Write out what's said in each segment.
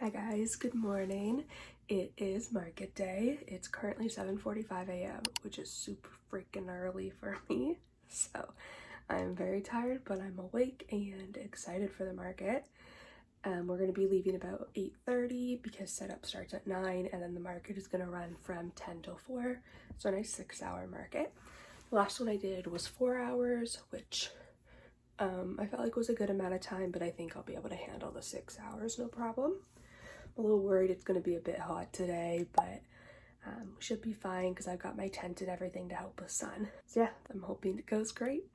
Hi guys, good morning. It is market day. It's currently 7:45 a.m., which is super freaking early for me. So I'm very tired, but I'm awake and excited for the market. We're going to be leaving about 8:30 because setup starts at 9, and then the market is going to run from 10 till 4. So a nice 6-hour market. The last one I did was 4 hours, which I felt like was a good amount of time, but I think I'll be able to handle the 6 hours, no problem. I'm a little worried it's going to be a bit hot today, but we should be fine because I've got my tent and everything to help with sun. So yeah, I'm hoping it goes great.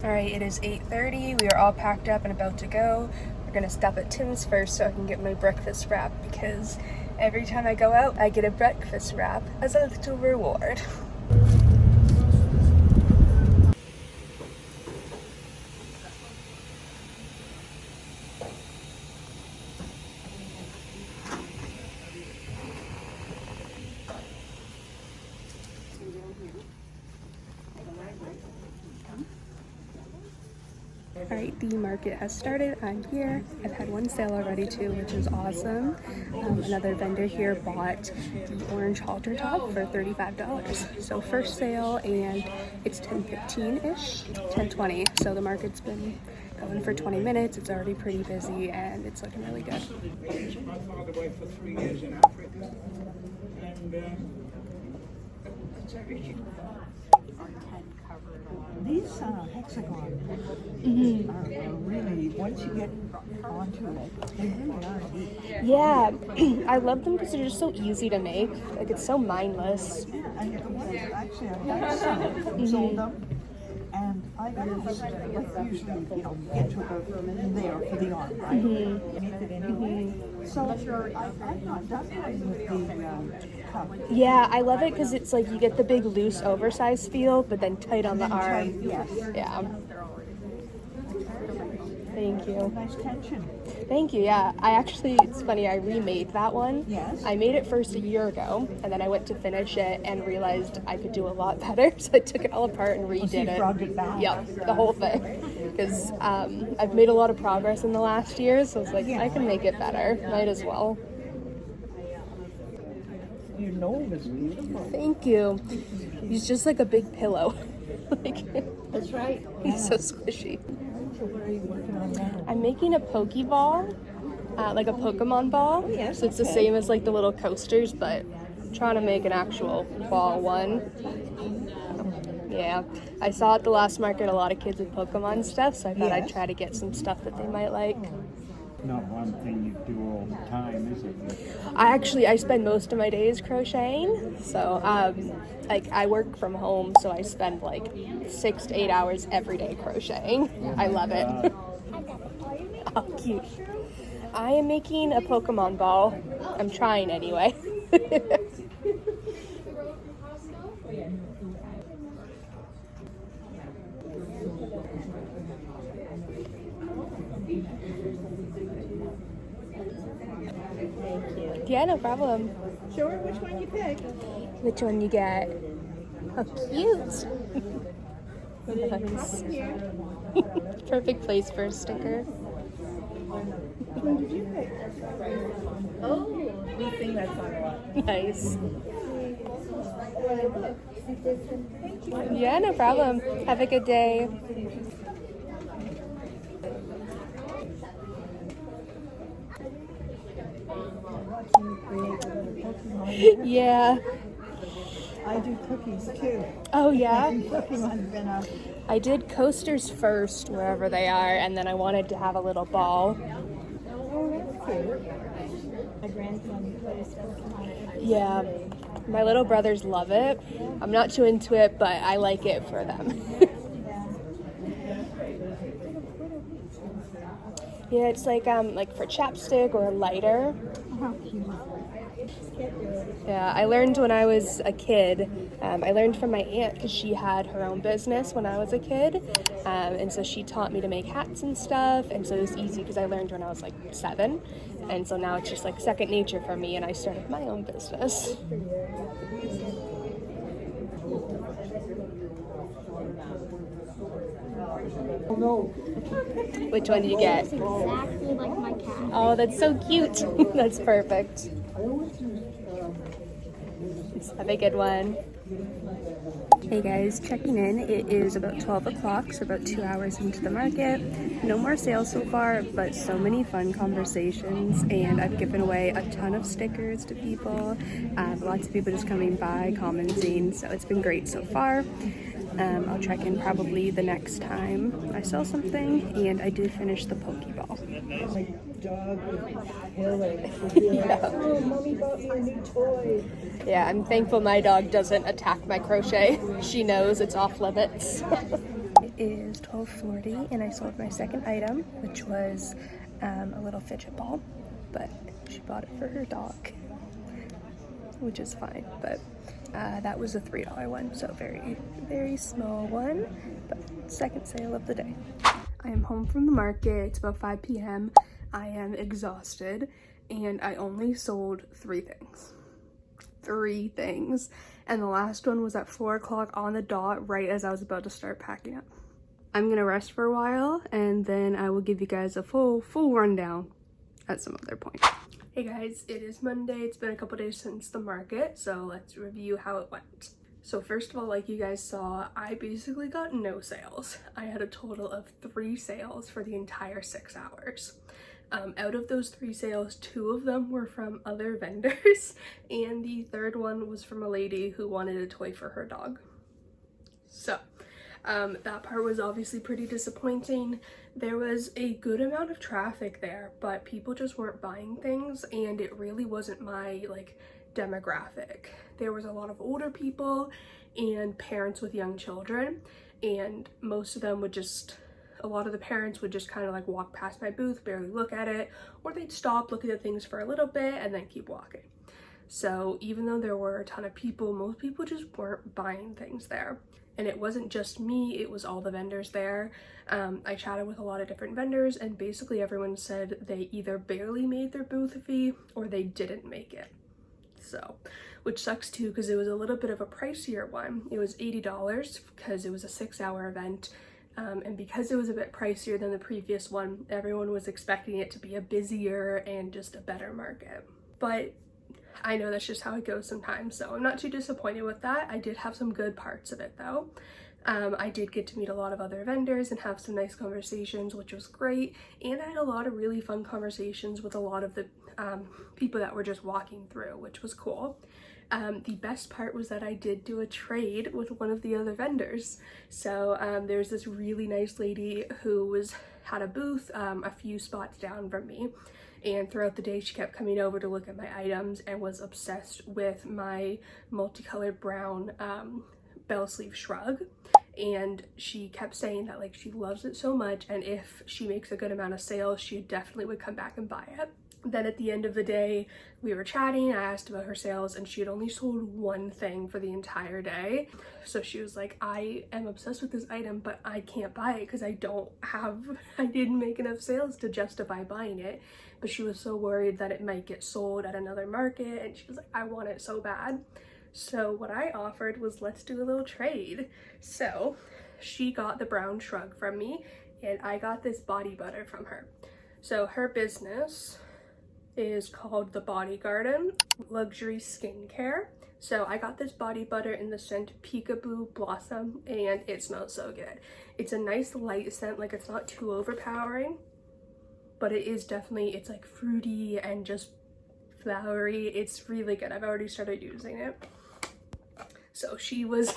All right, it is 8:30. We are all packed up and about to go. We're going to stop at Tim's first so I can get my breakfast wrap because every time I go out, I get a breakfast wrap as a little reward. All right, the market has started. I'm here. I've had one sale already too, which is awesome. Another vendor here bought the orange halter top for $35. So first sale, and it's 10:15-ish, 10:20. So the market's been going for 20 minutes. It's already pretty busy and it's looking really good. My father worked for 3 years in Africa, and these hexagons are really, once you get onto it, they really are neat. Yeah, I love them because they're just so easy to make. Like, it's so mindless. Yeah, and actually I've got some, sold them, and I used, like usually, get to about there for the arm, right? Make it anyway. So I'm not done with the cup. Yeah, I love it because it's like you get the big loose oversized feel, but then tight on the arm. Tight, yes. Yeah. Thank you. Nice tension. Thank you, yeah. It's funny, I remade that one. Yes. I made it first a year ago, and then I went to finish it and realized I could do a lot better, so I took it all apart and redid so you brought it back. Yep, the whole thing. Because I've made a lot of progress in the last year, so it's like, I can make it better. Might as well. Your nose is beautiful. Thank you. He's just like a big pillow. That's right. He's so squishy. So what are you working on now? I'm making a Pokeball, like a Pokemon ball. Oh, yes, So it's the okay. same as like the little coasters, but I'm trying to make an actual ball one. Yeah, I saw at the last market a lot of kids with Pokemon stuff, so I thought I'd Yes. try to get some stuff that they might like. not one thing you do all the time, is it? I spend most of my days crocheting, so like I work from home, so I spend like 6 to 8 hours every day crocheting. I love it. Oh, cute. I am making a Pokemon ball. I'm trying anyway. Yeah, no problem. Sure, which one you pick? Which one you get? How cute! Nice. Perfect place for a sticker. Which one did you pick? Oh, we sing that song a lot. Nice. Yeah, no problem. Have a good day. Yeah. I do cookies too. Oh, yeah? Pokemon's been a... I did coasters first, wherever they are, and then I wanted to have a little ball. My grandson plays Pokemon. Yeah. My little brothers love it. I'm not too into it, but I like it for them. Yeah, it's like for chapstick or a lighter. Yeah, I learned when I was a kid. I learned from my aunt because she had her own business when I was a kid, and so she taught me to make hats and stuff. And so it was easy because I learned when I was like 7, and so now it's just like second nature for me. And I started my own business. Oh no. Which one do you get? It's exactly like my cat. Oh, that's so cute. That's perfect. Have a good one. Hey guys, checking in. It is about 12 o'clock, so about 2 hours into the market. No more sales so far, but so many fun conversations, and I've given away a ton of stickers to people. Lots of people just coming by, commenting, so it's been great so far. I'll check in probably the next time I sell something, and I did finish the Pokeball. My dog would kill it. She'd be like, oh, mommy bought me a new toy. Yeah, I'm thankful my dog doesn't attack my crochet. She knows it's off limits. It is 12:40 and I sold my second item, which was a little fidget ball, but she bought it for her dog, which is fine, but that was a $3 one, so very, very small one, but second sale of the day. I am home from the market. It's about 5 p.m. I am exhausted, and I only sold 3 things. 3 things, and the last one was at 4 o'clock on the dot, right as I was about to start packing up. I'm gonna rest for a while, and then I will give you guys a full rundown at some other point. Hey guys, it is Monday. It's been a couple days since the market, so let's review how it went. So first of all, like you guys saw, I basically got no sales. I had a total of 3 sales for the entire 6 hours. Out of those 3 sales, 2 of them were from other vendors, and the third one was from a lady who wanted a toy for her dog. So that part was obviously pretty disappointing. There was a good amount of traffic there, but people just weren't buying things, and it really wasn't my demographic. There was a lot of older people and parents with young children, and most of them would just, a lot of the parents would just kind of walk past my booth, barely look at it, or they'd stop, look at the things for a little bit, and then keep walking. So even though there were a ton of people, most people just weren't buying things there. And it wasn't just me, it was all the vendors there. I chatted with a lot of different vendors, and basically everyone said they either barely made their booth fee or they didn't make it. So, which sucks too, because it was a little bit of a pricier one. It was $80 because it was a 6-hour event. And because it was a bit pricier than the previous one, everyone was expecting it to be a busier and just a better market. But I know that's just how it goes sometimes, so I'm not too disappointed with that. I did have some good parts of it though. I did get to meet a lot of other vendors and have some nice conversations, which was great. And I had a lot of really fun conversations with a lot of the people that were just walking through, which was cool. The best part was that I did do a trade with one of the other vendors. So there's this really nice lady who had a booth a few spots down from me, and throughout the day she kept coming over to look at my items and was obsessed with my multicolored brown bell sleeve shrug. And she kept saying that she loves it so much, and if she makes a good amount of sales, she definitely would come back and buy it. Then at the end of the day, we were chatting, I asked about her sales, and she had only sold 1 thing for the entire day. So she was like, I am obsessed with this item, but I can't buy it because I didn't make enough sales to justify buying it. But she was so worried that it might get sold at another market, and she was like, I want it so bad. So what I offered was, let's do a little trade. So she got the brown shrug from me, and I got this body butter from her. So her business is called The Body Garden Luxury Skincare. So I got this body butter in the scent Peekaboo Blossom, and it smells so good. It's a nice light scent, it's not too overpowering, but it is definitely, it's fruity and just flowery. It's really good. I've already started using it. So she was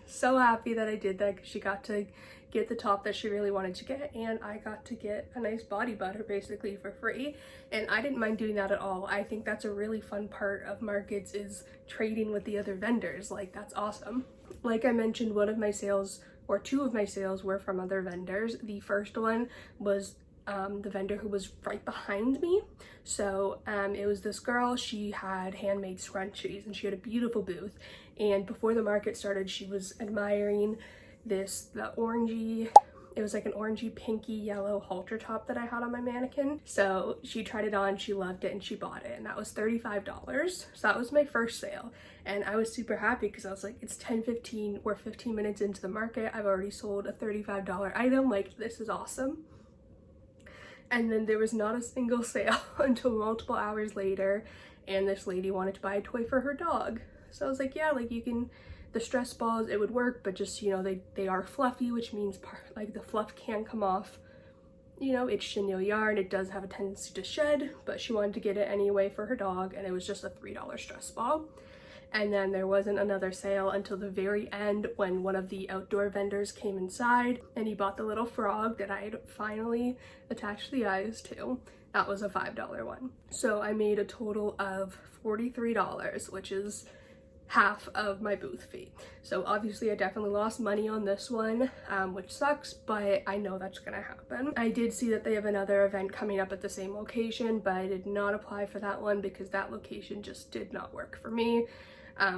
so happy that I did that, because she got to get the top that she really wanted to get, and I got to get a nice body butter basically for free, and I didn't mind doing that at all. I think that's a really fun part of markets, is trading with the other vendors. That's awesome. Like I mentioned, one of my sales, or 2 of my sales, were from other vendors. The first one was the vendor who was right behind me. So it was this girl. She had handmade scrunchies, and she had a beautiful booth, and before the market started, she was admiring the orangey, it was an orangey pinky yellow halter top that I had on my mannequin. So she tried it on, she loved it, and she bought it, and that was $35. So that was my first sale, and I was super happy because I was like, it's 10:15, we're 15 minutes into the market, I've already sold a $35 item, this is awesome. And then there was not a single sale until multiple hours later, and this lady wanted to buy a toy for her dog. So I was like, yeah, like you can, the stress balls, it would work, but just, you know, they are fluffy, which means like the fluff can come off. You know, it's chenille yarn, it does have a tendency to shed, but she wanted to get it anyway for her dog, and it was just a $3 stress ball. And then there wasn't another sale until the very end when one of the outdoor vendors came inside and he bought the little frog that I had finally attached the eyes to. That was a $5 one. So I made a total of $43, which is half of my booth fee. So obviously I definitely lost money on this one, which sucks, but I know that's gonna happen. I did see that they have another event coming up at the same location, but I did not apply for that one because that location just did not work for me.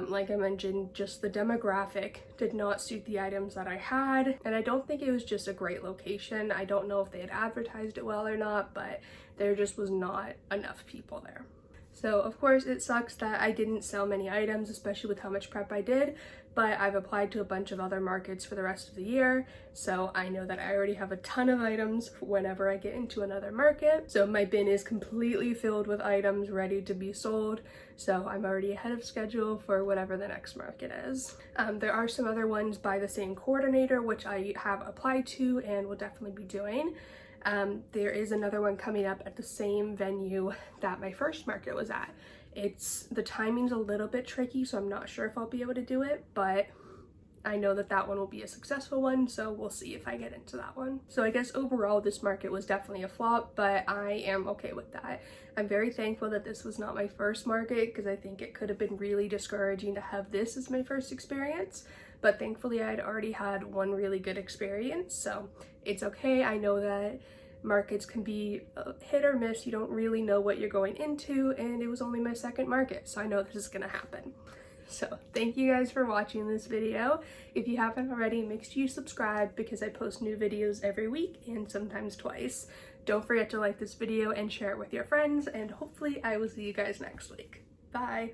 Like I mentioned, just the demographic did not suit the items that I had, and I don't think it was just a great location. I don't know if they had advertised it well or not, but there just was not enough people there. So of course it sucks that I didn't sell many items, especially with how much prep I did, but I've applied to a bunch of other markets for the rest of the year, so I know that I already have a ton of items whenever I get into another market. So my bin is completely filled with items ready to be sold, so I'm already ahead of schedule for whatever the next market is. There are some other ones by the same coordinator, which I have applied to and will definitely be doing. There is another one coming up at the same venue that my first market was at. The timing's a little bit tricky, so I'm not sure if I'll be able to do it, but I know that that one will be a successful one, so we'll see if I get into that one. So I guess overall this market was definitely a flop, but I am okay with that. I'm very thankful that this was not my first market because I think it could have been really discouraging to have this as my first experience, but thankfully I'd already had one really good experience, so it's okay. I know that markets can be hit or miss. You don't really know what you're going into, and it was only my second market, so I know this is gonna happen. So thank you guys for watching this video. If you haven't already, make sure you subscribe because I post new videos every week and sometimes twice. Don't forget to like this video and share it with your friends, and hopefully I will see you guys next week. Bye!